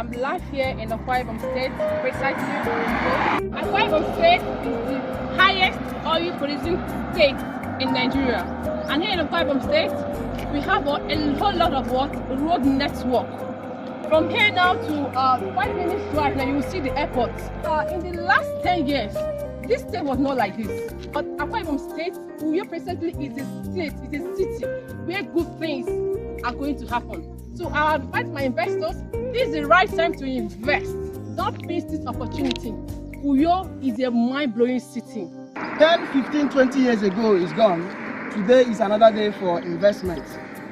I'm live here in Akwa Ibom State, precisely. Akwa Ibom State is the highest oil producing state in Nigeria. And here in Akwa Ibom State, we have a whole lot of road network. From here now to 5 minutes drive, now you will see the airport. In the last 10 years, this state was not like this. But Akwa Ibom State, Uyo presently is a state, is a city where good things are going to happen. So I advise my investors, this is the right time to invest. Don't miss this opportunity. Uyo is a mind-blowing city. 10, 15, 20 years ago is gone. Today is another day for investment.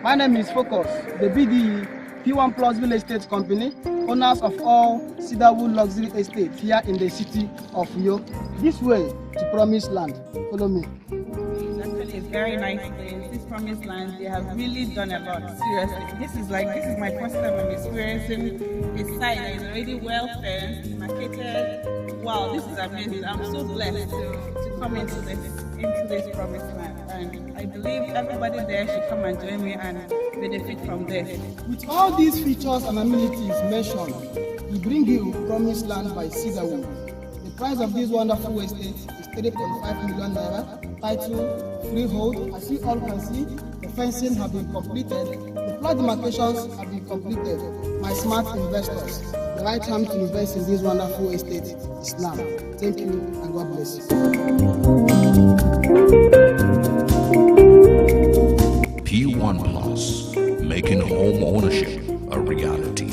My name is Focus, the BDE, P1 Plus Real Estate Company, owners of all Cedarwood Luxury Estates here in the city of Uyo. This way to Promised Land. Follow me. It's actually a very nice place. This Promised Land, they have really done a lot. Seriously, this is my first time I'm experiencing a site that is already well fenced, marketed. Wow, this is amazing. I'm so blessed to come into this Promised Land, and I believe everybody there should come and join me and benefit from this. With all these features and amenities mentioned, we bring you Promised Land by Cedarwood. The price of this wonderful estate is 3.5 million naira. Title, freehold. As you all can see, the fencing have been completed. The plot demarcations have been completed. My smart investors, the right time to invest in this wonderful estate is now. Thank you and God bless you. P1 Plus, making home ownership a reality.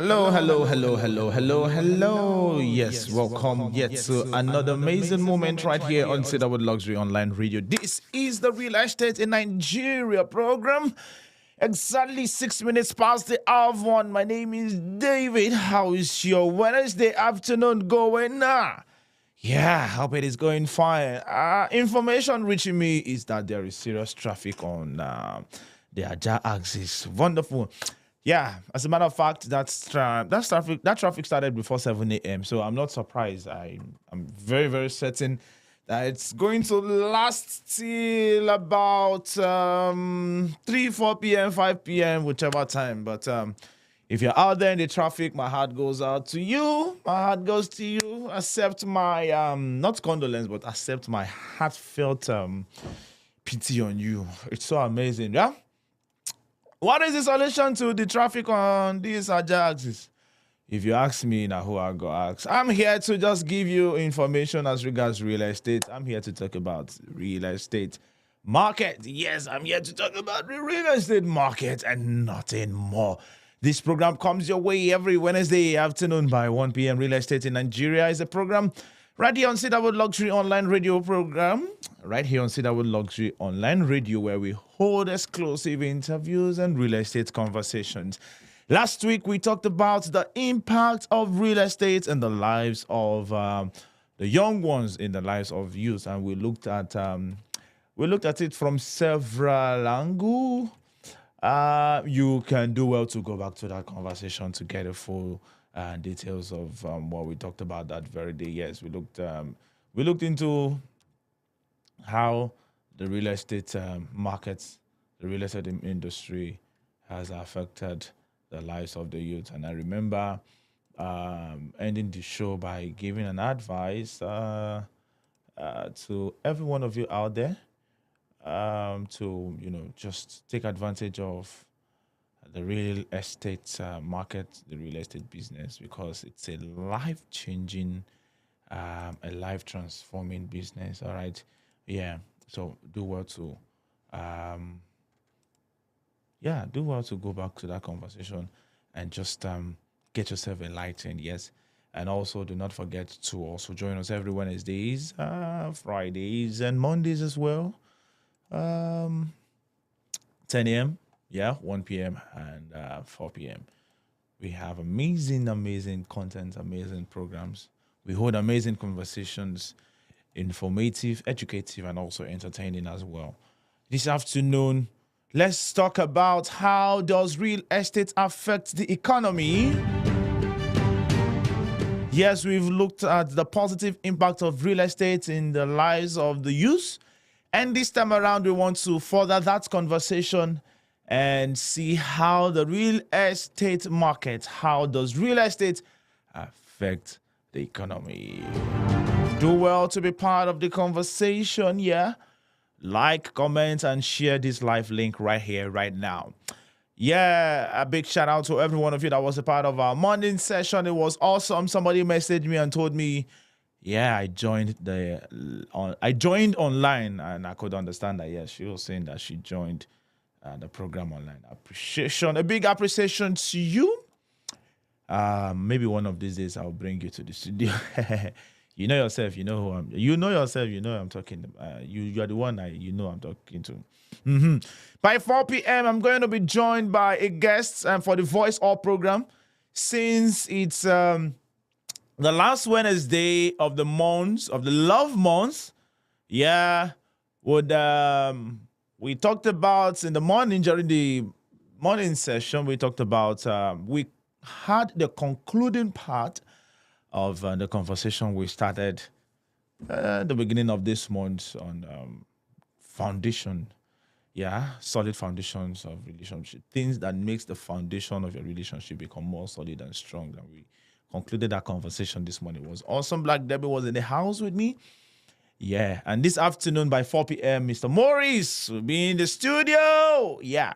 Hello. Yes, welcome yet to another amazing moment right here on Cedarwood Luxury Online Radio. This is the Real Estate in Nigeria program. Exactly 6 minutes past the hour of 1. My name is David. How is your Wednesday afternoon going? Yeah, hope it is going fine. Information reaching me is that there is serious traffic on the Ajah axis. Wonderful. Yeah, as a matter of fact, that traffic started before 7 a.m. So I'm not surprised. I'm very, very certain that it's going to last till about 3, 4 p.m., 5 p.m., whichever time. But if you're out there in the traffic, my heart goes out to you. My heart goes to you. Accept my, not condolence, but accept my heartfelt pity on you. It's so amazing, yeah? What is the solution to the traffic on this Ajah axis? If you ask me, now who I go ask? I'm here to just give you information as regards real estate. I'm here to talk about real estate market. Yes, I'm here to talk about the real estate market and nothing more. This program comes your way every Wednesday afternoon by 1 p.m. Real Estate in Nigeria is a program right here on Cedarwood Luxury Online Radio program. Right here on Cedarwood Luxury Online Radio, where we hold exclusive interviews and real estate conversations. Last week, we talked about the impact of real estate in the lives of the young ones, in the lives of youth, and we looked at it from several angles. You can do well to go back to that conversation to get a full details of what we talked about that very day. Yes, we looked into how the real estate markets, the real estate industry has affected the lives of the youth. And I remember ending the show by giving an advice to every one of you out there to, just take advantage of the real estate market, the real estate business, because it's a life-changing, a life-transforming business, all right? Yeah, so do well to go back to that conversation and just get yourself enlightened, yes. And also, do not forget to also join us every Wednesdays, Fridays, and Mondays as well. 10 a.m., 1 p.m., and 4 p.m. We have amazing content, amazing programs. We hold amazing conversations, informative, educative, and also entertaining as well. This afternoon, let's talk about how does real estate affect the economy. Yes, we've looked at the positive impact of real estate in the lives of the youth. And this time around, we want to further that conversation and see how the real estate market, how does real estate affect the economy. Do well to be part of the conversation, yeah? Like, comment, and share this live link right here, right now. Yeah, a big shout out to every one of you that was a part of our morning session. It was awesome. Somebody messaged me and told me, yeah, I joined online, and I could understand that. Yeah, she was saying that she joined the program online. Appreciation, a big appreciation to you. Maybe one of these days I'll bring you to the studio. You know yourself, you know who I'm. You know yourself, you know I'm talking. You are the one I'm talking to. By 4 p.m., I'm going to be joined by a guest for the Voice Up program. Since it's the last Wednesday of the month, of the love month, we talked about in the morning, during the morning session, we talked about, we had the concluding part of the conversation we started at the beginning of this month on foundation. Solid foundations of relationship. Things that makes the foundation of your relationship become more solid and strong. And we concluded that conversation this morning. It was awesome. Black Debbie was in the house with me. Yeah. And this afternoon by 4 p.m., Mr. Maurice will be in the studio. Yeah.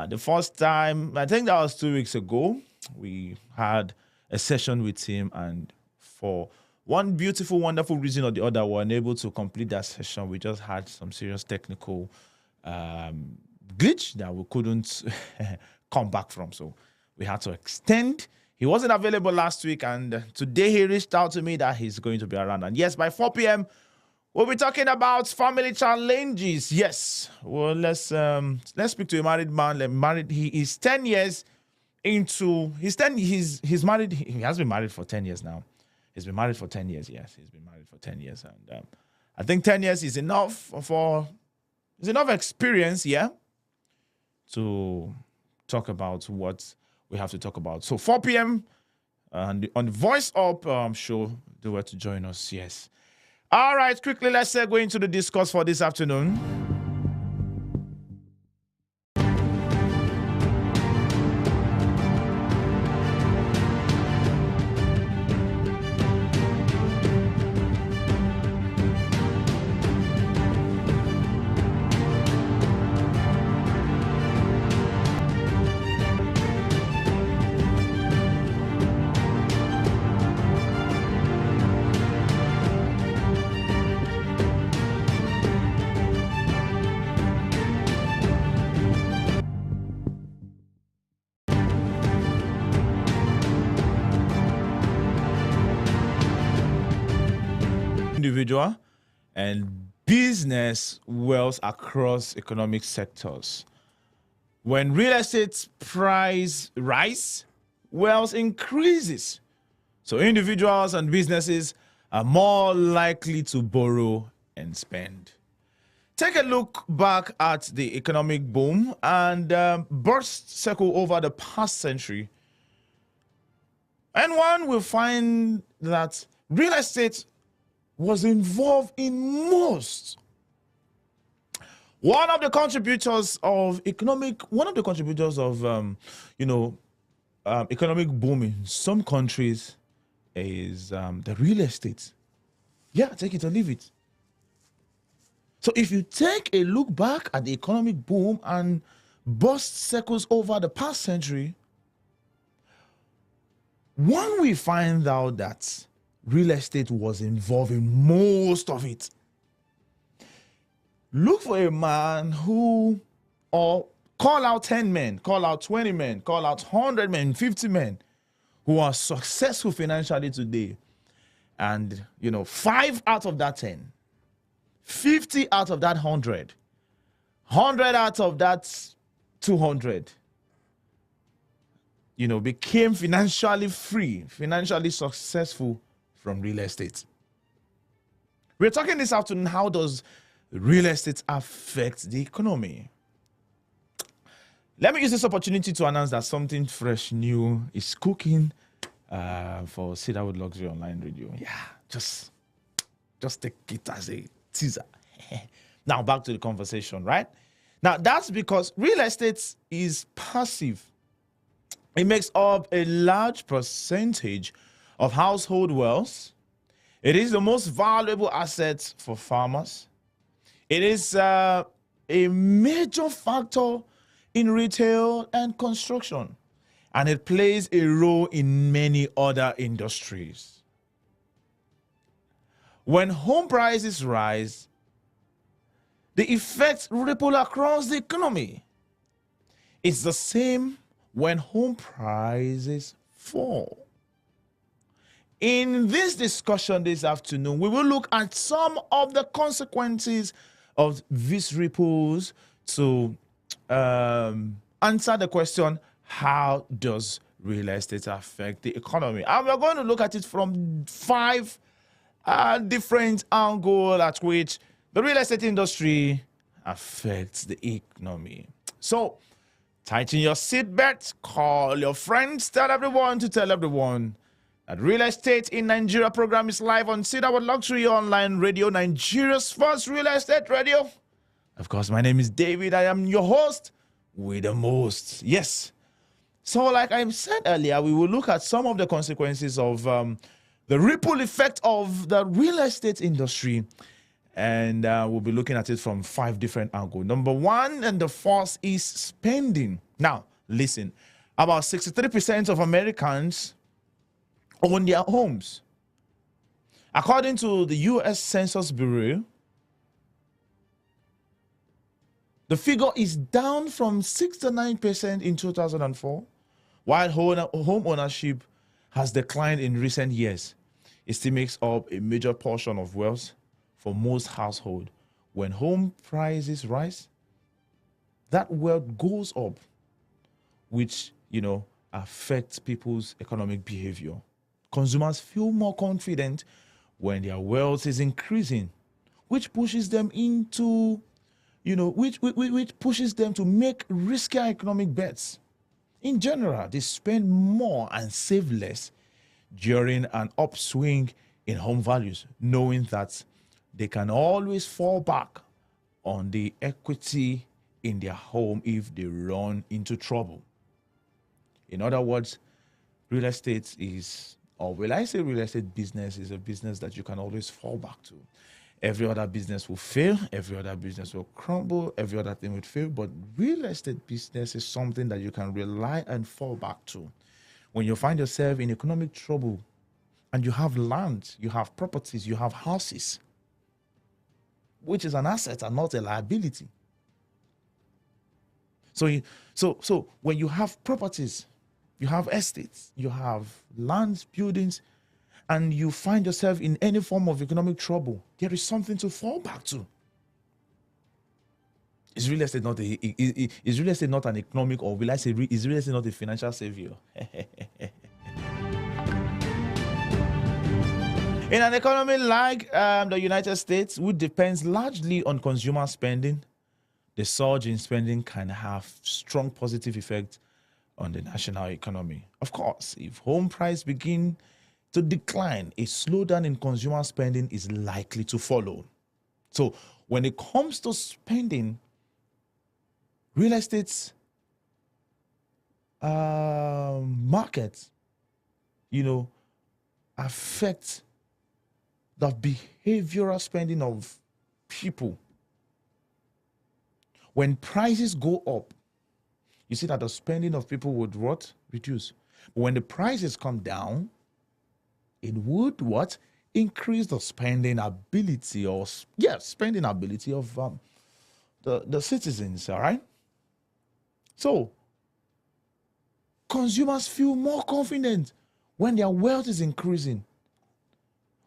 The first time, I think that was 2 weeks ago, we had a session with him. And for one beautiful, wonderful reason or the other, we were unable to complete that session. We just had some serious technical glitch that we couldn't come back from. So we had to extend. He wasn't available last week, and today he reached out to me that he's going to be around. And yes, by 4 p.m., we'll be talking about family challenges. Yes. Well, let's speak to a married man. He is 10 years into he's married. He has been married for 10 years now. He's been married for 10 years. Yes, he's been married for 10 years. And I think 10 years is enough It's enough experience, to talk about what we have to talk about. So 4 p.m. On the Voice Up show, do well to join us, yes. All right, quickly, let's go into the discourse for this afternoon. Individual and business wealth across economic sectors. When real estate price rise, wealth increases. So individuals and businesses are more likely to borrow and spend. Take a look back at the economic boom and burst cycle over the past century. And one will find that real estate was involved in most. One of the contributors of economic boom in some countries is the real estate. Yeah, take it or leave it. So if you take a look back at the economic boom and bust cycles over the past century, one will find out that real estate was involved in most of it. Look for a man or call out 10 men, call out 20 men, call out 100 men, 50 men, who are successful financially today, and 5 out of that 10, 50 out of that 100, 100 out of that 200, became financially free, financially successful from real estate. We're talking this afternoon, how does real estate affect the economy? Let me use this opportunity to announce that something fresh, new is cooking for Cedarwood Luxury Online Radio. Yeah, just take it as a teaser. Now back to the conversation, right? Now that's because real estate is passive. It makes up a large percentage of household wealth. It is the most valuable asset for farmers. It is a major factor in retail and construction, and it plays a role in many other industries. When home prices rise, the effects ripple across the economy. It's the same when home prices fall. In this discussion this afternoon, we will look at some of the consequences of these ripples to answer the question, how does real estate affect the economy? And we're going to look at it from 5 different angles at which the real estate industry affects the economy. So, tighten your seatbelts, call your friends, tell everyone that Real Estate in Nigeria program is live on Cedarwood Luxury Online Radio, Nigeria's first real estate radio. Of course, my name is David. I am your host with the most. Yes. So like I said earlier, we will look at some of the consequences of the ripple effect of the real estate industry. And we'll be looking at it from 5 different angles. Number 1, and the first, is spending. Now, listen, about 63% of Americans own their homes. According to the U.S. Census Bureau, the figure is down from 69% in 2004, while home ownership has declined in recent years. It still makes up a major portion of wealth for most households. When home prices rise, that wealth goes up, which, affects people's economic behavior. Consumers feel more confident when their wealth is increasing, which pushes them into, which pushes them to make riskier economic bets. In general, they spend more and save less during an upswing in home values, knowing that they can always fall back on the equity in their home if they run into trouble. In other words, real estate is, or will I say real estate business is a business that you can always fall back to. Every other business will fail, every other business will crumble, every other thing will fail, but real estate business is something that you can rely and fall back to. When you find yourself in economic trouble and you have land, you have properties, you have houses, which is an asset and not a liability. So when you have properties, you have estates, you have lands, buildings, and you find yourself in any form of economic trouble, there is something to fall back to. Is real estate not an economic, or will I say, is real estate not a financial savior? In an economy like the United States, which depends largely on consumer spending, the surge in spending can have strong positive effect on the national economy. Of course, if home prices begin to decline, a slowdown in consumer spending is likely to follow. So when it comes to spending, real estate markets, affect the behavioral spending of people. When prices go up, you see that the spending of people would what? Reduce. But when the prices come down, it would what? Increase the spending ability of the citizens, all right? So consumers feel more confident when their wealth is increasing,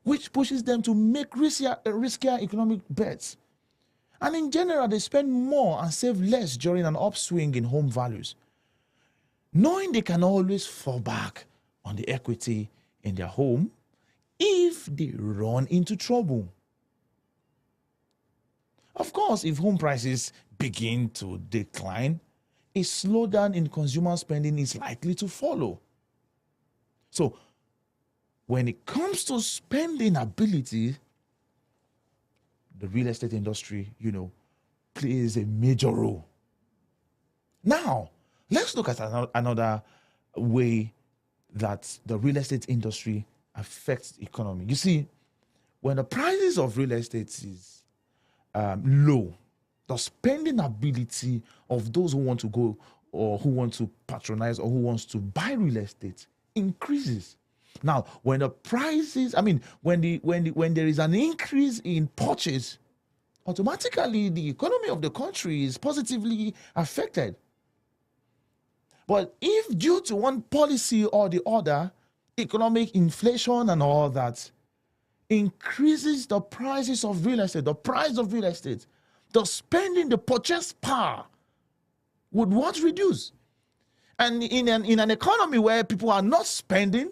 which pushes them to make riskier economic bets. And in general, they spend more and save less during an upswing in home values, knowing they can always fall back on the equity in their home if they run into trouble. Of course, if home prices begin to decline, a slowdown in consumer spending is likely to follow. So, when it comes to spending ability, the real estate industry, plays a major role. Now, let's look at another way that the real estate industry affects the economy. You see, when the prices of real estate is low, the spending ability of those who want to go or who want to patronize or who wants to buy real estate increases. Now, when the prices, when there is an increase in purchase, automatically the economy of the country is positively affected. But if due to one policy or the other, economic inflation and all that increases the prices of real estate, the price of real estate, the spending, the purchase power would what reduce? And in an economy where people are not spending,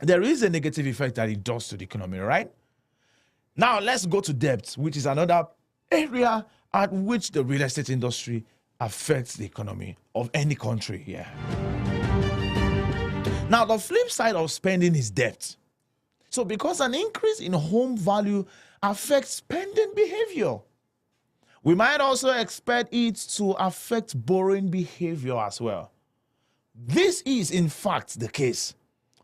there is a negative effect that it does to the economy, right? Now let's go to debt, which is another area at which the real estate industry affects the economy of any country here. Now, the flip side of spending is debt. So because an increase in home value affects spending behavior, we might also expect it to affect borrowing behavior as well. This is, in fact, the case.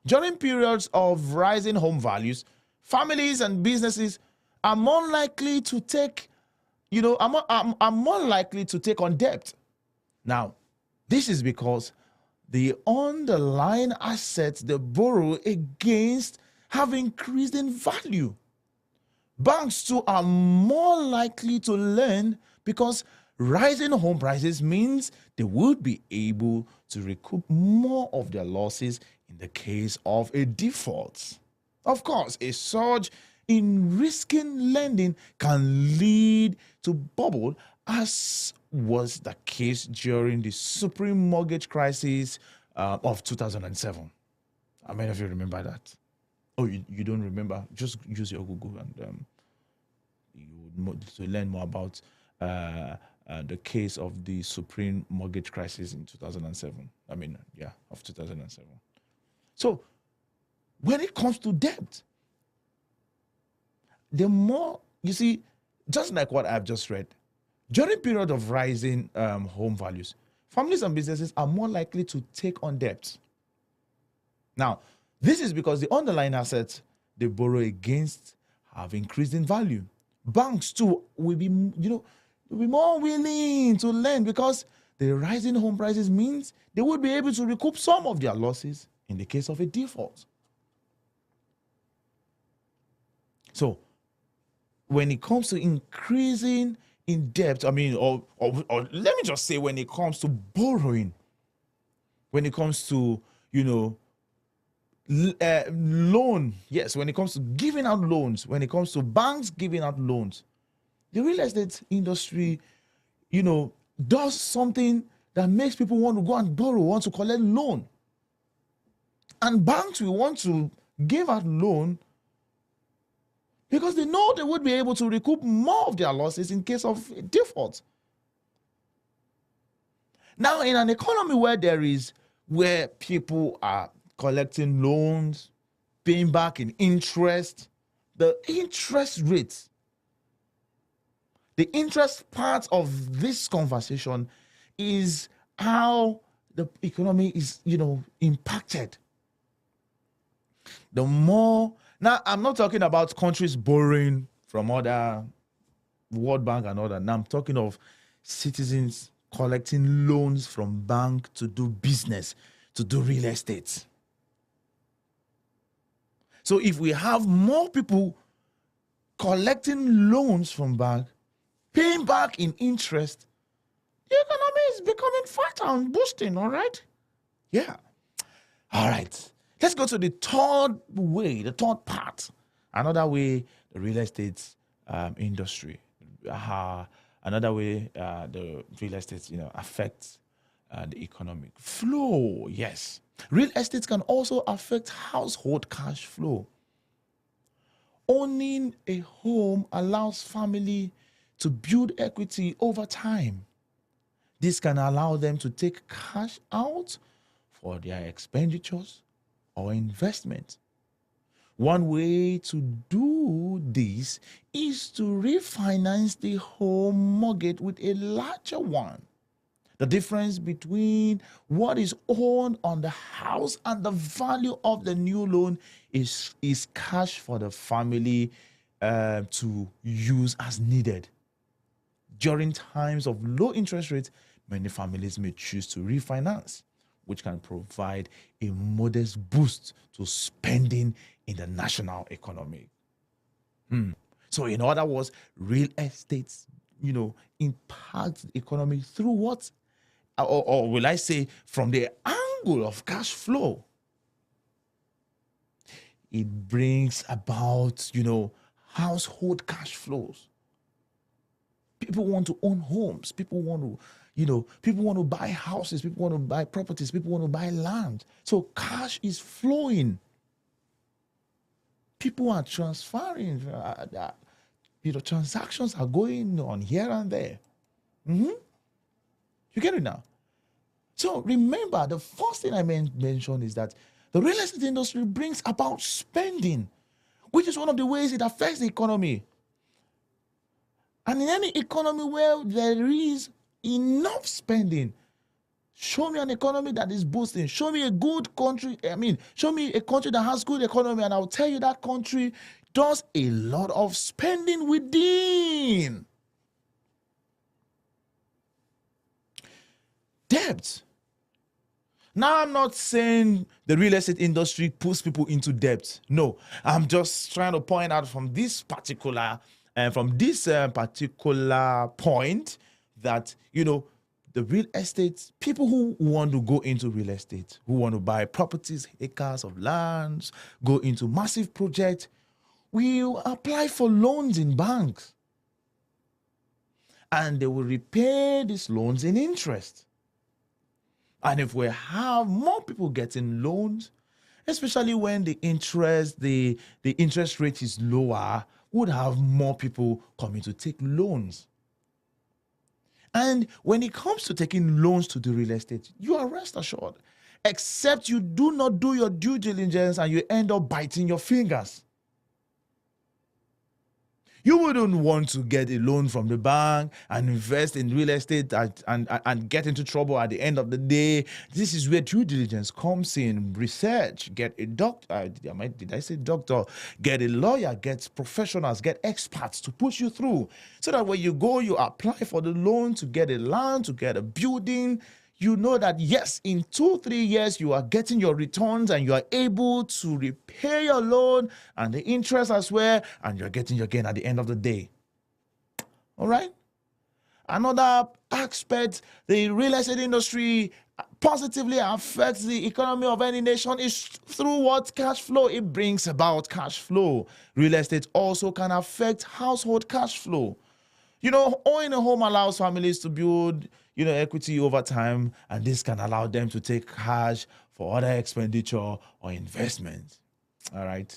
During periods of rising home values, families and businesses are more likely to take, are more likely to take on debt. Now, this is because the underlying assets they borrow against have increased in value. Banks too are more likely to lend because rising home prices means they would be able to recoup more of their losses in the case of a default. Of course, a surge in risking lending can lead to bubble, as was the case during the supreme mortgage crisis of 2007. How many of you remember that? Oh, you don't remember? Just use your Google and to learn more about the case of the supreme mortgage crisis in 2007. Of 2007. So, when it comes to debt, the more, you see, just like what I've just read, during period of rising home values, families and businesses are more likely to take on debt. Now, this is because the underlying assets they borrow against have increased in value. Banks too will be, will be more willing to lend because the rising home prices means they would be able to recoup some of their losses in the case of a default. So, when it comes to increasing in debt, or let me just say, when it comes to borrowing, when it comes to, loan, yes, when it comes to giving out loans, when it comes to banks giving out loans, the real estate industry, does something that makes people want to go and borrow, want to collect loan. And banks will want to give out loan because they know they would be able to recoup more of their losses in case of a default. Now, in an economy where people are collecting loans, paying back in interest, the interest rates, the interest part of this conversation is how the economy is, impacted. The more, now I'm not talking about countries borrowing from other World Bank and all that. Now I'm talking of citizens collecting loans from bank to do business, to do real estate. So if we have more people collecting loans from bank, paying back in interest, the economy is becoming fatter and boosting, all right? Yeah. All right. Let's go to the third way, the third part. Another way the real estate industry, another way the real estate, affects the economic flow. Yes, real estate can also affect household cash flow. Owning a home allows family to build equity over time. This can allow them to take cash out for their expenditures or investment. One way to do this is to refinance the home mortgage with a larger one. The difference between what is owed on the house and the value of the new loan is cash for the family to use as needed. During times of low interest rates, many families may choose to refinance, which can provide a modest boost to spending in the national economy. So, in other words, real estate, impacts the economy through what? Or will I say from the angle of cash flow? It brings about, household cash flows. People want to own homes. People want to buy houses. People want to buy properties. People want to buy land. So cash is flowing. People are transferring. Transactions are going on here and there. You get it now? So remember, the first thing I mentioned is that the real estate industry brings about spending, which is one of the ways it affects the economy. And in any economy where there is enough spending, show me an economy that is boosting. Show me a good country. Show me a country that has good economy, and I'll tell you that country does a lot of spending within. Debt. Now, I'm not saying the real estate industry puts people into debt. No, I'm just trying to point out from this particular point that, the real estate, people who want to go into real estate, who want to buy properties, acres of lands, go into massive projects, will apply for loans in banks. And they will repay these loans in interest. And if we have more people getting loans, especially when the interest rate is lower, would have more people coming to take loans. And when it comes to taking loans to do real estate, you are rest assured, except you do not do your due diligence and you end up biting your fingers. You wouldn't want to get a loan from the bank and invest in real estate and get into trouble at the end of the day. This is where due diligence comes in. Research, get a doctor. Did I say doctor? Get a lawyer, get professionals, get experts to push you through. So that when you go, you apply for the loan to get a land, to get a building. You know that, yes, in 2-3 years, you are getting your returns and you are able to repay your loan and the interest as well, and you're getting your gain at the end of the day. All right? Another aspect, the real estate industry positively affects the economy of any nation is through what? Cash flow. It brings about cash flow. Real estate also can affect household cash flow. Owning a home allows families to build, equity over time, and this can allow them to take cash for other expenditure or investment. All right.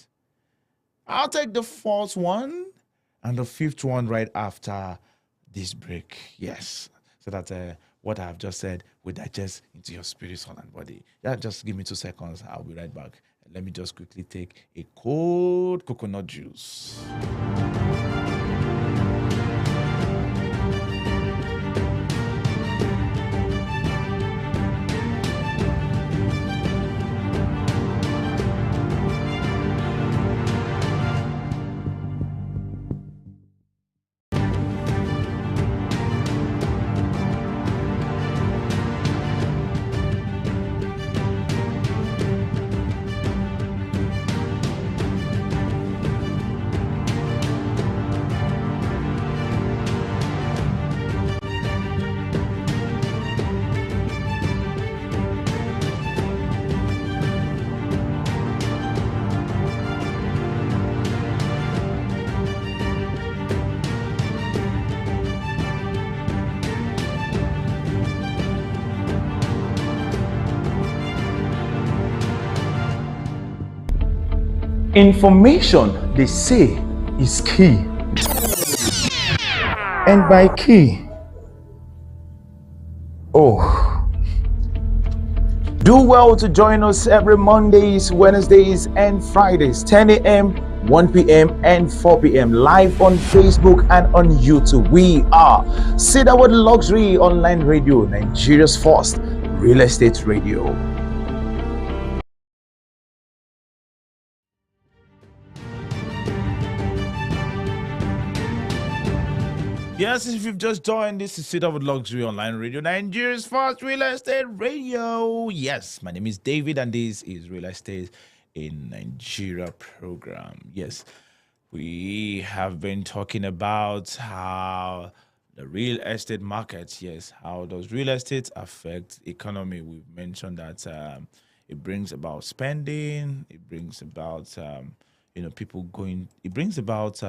I'll take the fourth one and the fifth one right after this break. Yes. So that what I've just said will digest into your spirit, soul, and body. Yeah, just give me 2 seconds. I'll be right back. Let me just quickly take a cold coconut juice. Information, they say, is key. And by key, do well to join us every Mondays, Wednesdays, and Fridays, 10 a.m., 1 p.m., and 4 p.m. live on Facebook and on YouTube. We are Cedarwood Luxury Online Radio, Nigeria's first real estate radio. Yes, if you've just joined, this is Cedarwood Luxury Online Radio, Nigeria's first real estate radio. Yes, my name is David, and this is Real Estate in Nigeria program. Yes, we have been talking about how the real estate market, yes, how does real estate affect economy? We've mentioned that it brings about spending, it brings about, people going, it brings about,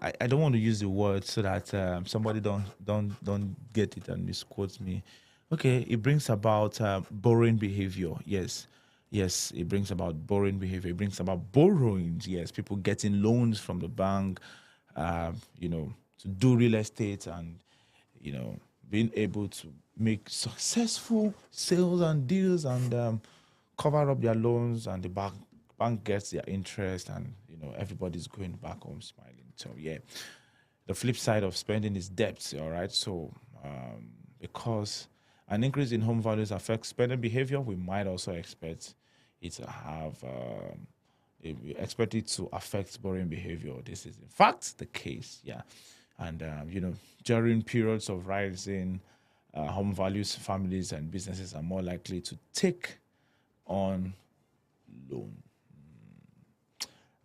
I don't want to use the word so that somebody don't get it and misquotes me. Okay, it brings about borrowing behavior. Yes, it brings about borrowing behavior. It brings about borrowings. Yes, people getting loans from the bank, to do real estate and being able to make successful sales and deals and cover up their loans, and the bank gets their interest, and everybody's going back home smiling. So yeah, the flip side of spending is debt. All right, so because an increase in home values affects spending behavior, we might also expect it to have expect it to affect borrowing behavior. This is in fact the case. Yeah, and during periods of rising home values, families and businesses are more likely to take on loan.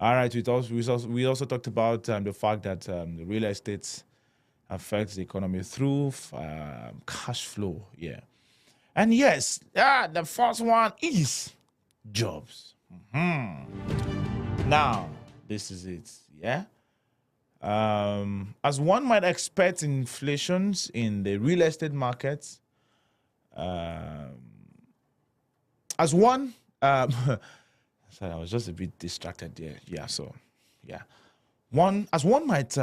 All right, we also talked about the fact that the real estate affects the economy through cash flow. Yeah, and yes, the first one is jobs. Now, this is it. Yeah, as one might expect, inflations in the real estate market, as one. Sorry, I was just a bit distracted there. Yeah, so, yeah. One might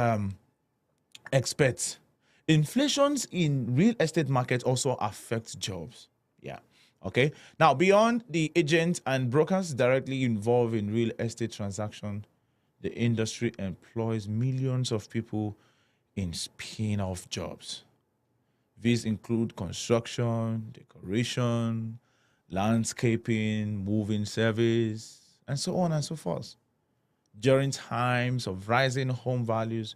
expect, inflations in real estate market also affect jobs. Yeah, okay. Now, beyond the agents and brokers directly involved in real estate transaction, the industry employs millions of people in spin-off jobs. These include construction, decoration, landscaping, moving service, and so on and so forth. During times of rising home values,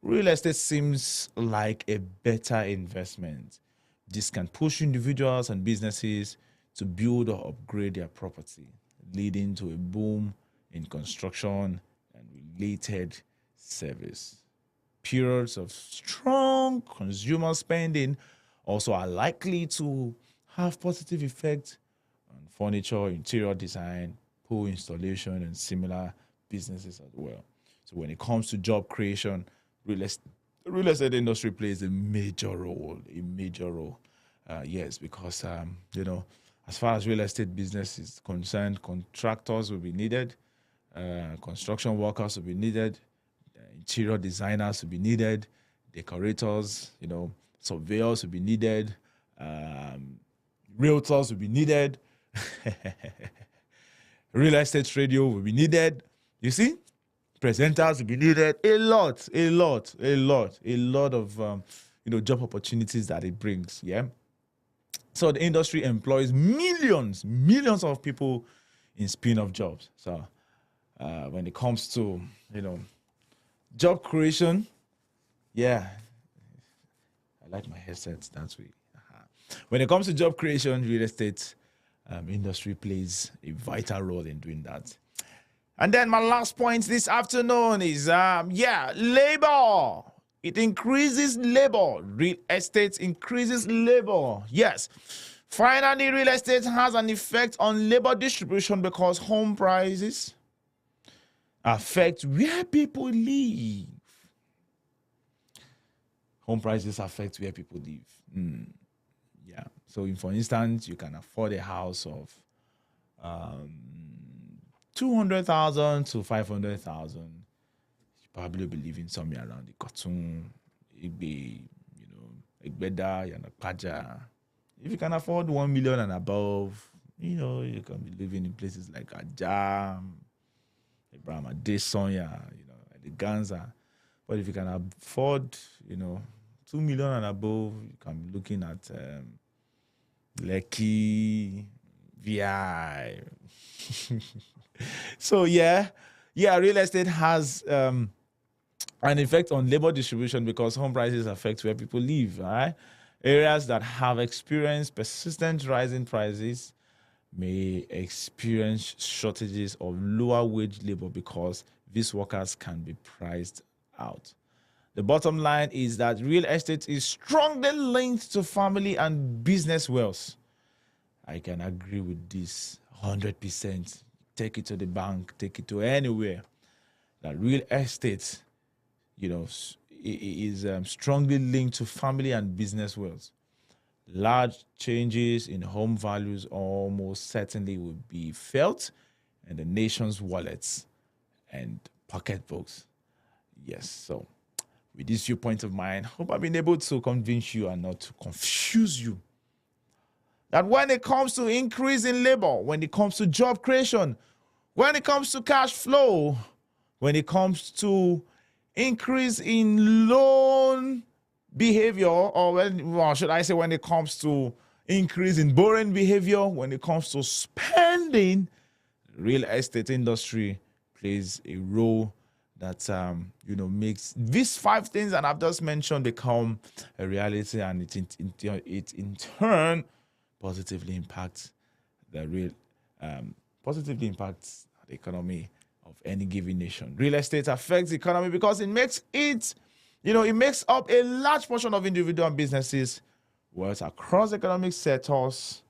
real estate seems like a better investment. This can push individuals and businesses to build or upgrade their property, leading to a boom in construction and related service. Periods of strong consumer spending also are likely to have positive effects on furniture, interior design, pool installation, and similar businesses as well. So when it comes to job creation, real estate industry plays a major role. Yes, because as far as real estate business is concerned, contractors will be needed, construction workers will be needed, interior designers will be needed, decorators, surveyors will be needed, realtors will be needed, real estate radio will be needed. You see, presenters will be needed. A lot of job opportunities that it brings. Yeah. So the industry employs millions of people in spin-off jobs. So when it comes to job creation, yeah, I like my headsets that way. When it comes to job creation, real estate industry plays a vital role in doing that. And then my last point this afternoon is, labor. It increases labor. Real estate increases labor. Yes. Finally, real estate has an effect on labor distribution because home prices affect where people live. Home prices affect where people live. Yeah. So, for instance, you can afford a house of 200,000 to 500,000. You probably be living somewhere around the Kotun, Igbe, Igbeda, Yanakpaja. If you can afford 1 million and above, you can be living in places like Ajam, Abraham Adesonya, the Ganza. But if you can afford, 2 million and above, you can be looking at Lekki, VI. So real estate has an effect on labor distribution because home prices affect where people live. All right? Areas that have experienced persistent rising prices may experience shortages of lower wage labor because these workers can be priced out. The bottom line is that real estate is strongly linked to family and business wealth. I can agree with this 100%. Take it to the bank, take it to anywhere. That real estate, is strongly linked to family and business wealth. Large changes in home values almost certainly will be felt in the nation's wallets and pocketbooks. Yes, so with this viewpoint of mine, hope I've been able to convince you and not to confuse you. That when it comes to increase in labor, when it comes to job creation, when it comes to cash flow, when it comes to increase in loan behavior, or when it comes to increase in borrowing behavior, when it comes to spending, real estate industry plays a role that makes these 5 things that I've just mentioned become a reality, and it in turn positively impacts the economy of any given nation. Real estate affects the economy because it makes up a large portion of individual businesses' wealth across economic sectors.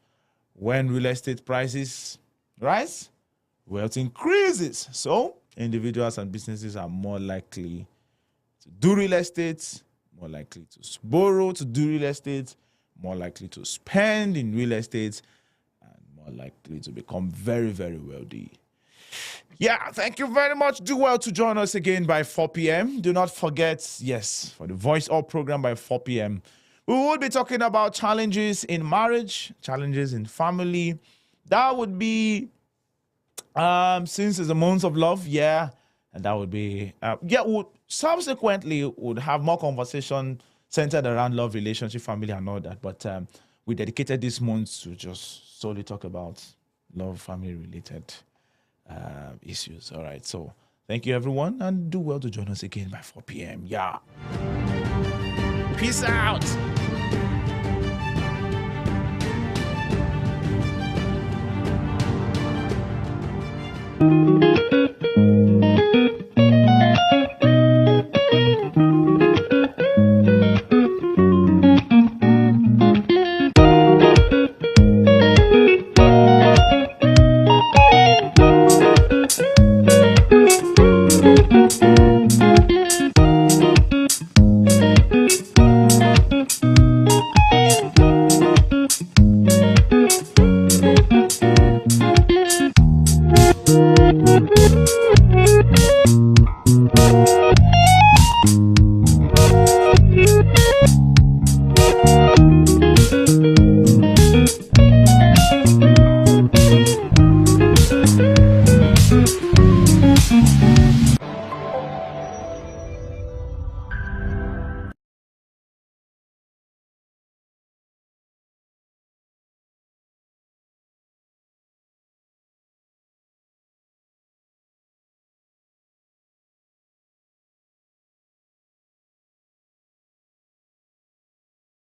When real estate prices rise, wealth increases. So individuals and businesses are more likely to do real estate, more likely to borrow to do real estate, more likely to spend in real estate, and more likely to become very, very wealthy. Yeah, thank you very much. Do well to join us again by 4 p.m. Do not forget, for the Voice Up program by 4 p.m., we will be talking about challenges in marriage, challenges in family. That would be, since it's a month of love, and that would be, subsequently would have more conversation centered around love, relationship, family, and all that. But we dedicated this month to just solely talk about love, family-related issues. All right. So thank you, everyone, and do well to join us again by 4 p.m. Yeah. Peace out.